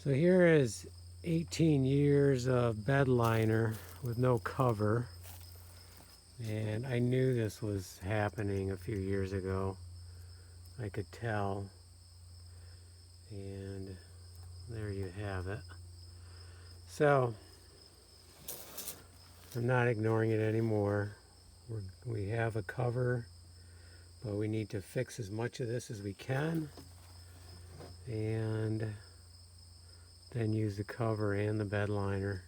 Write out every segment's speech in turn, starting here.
So here is 18 years of bed liner with no cover, and I knew this was happening a few years ago. I could tell, and there you have it. So I'm not ignoring it anymore. We have a cover, but we need to fix as much of this as we can, and then use the cover and the bed liner.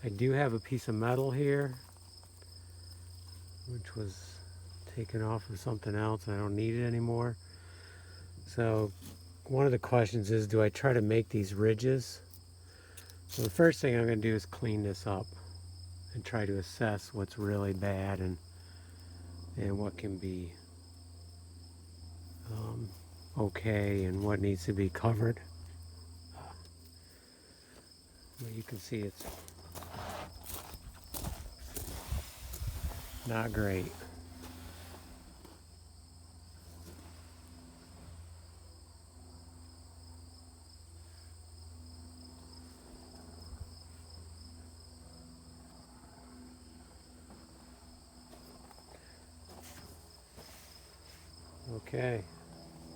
I do have a piece of metal here, which was taken off of something else. I don't need it anymore. So one of the questions is, do I try to make these ridges? So the first thing I'm going to do is clean this up and try to assess what's really bad and what can be okay and what needs to be covered. Well, you can see it's not great. Okay,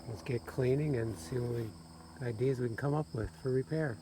let's get cleaning and see what ideas we can come up with for repair.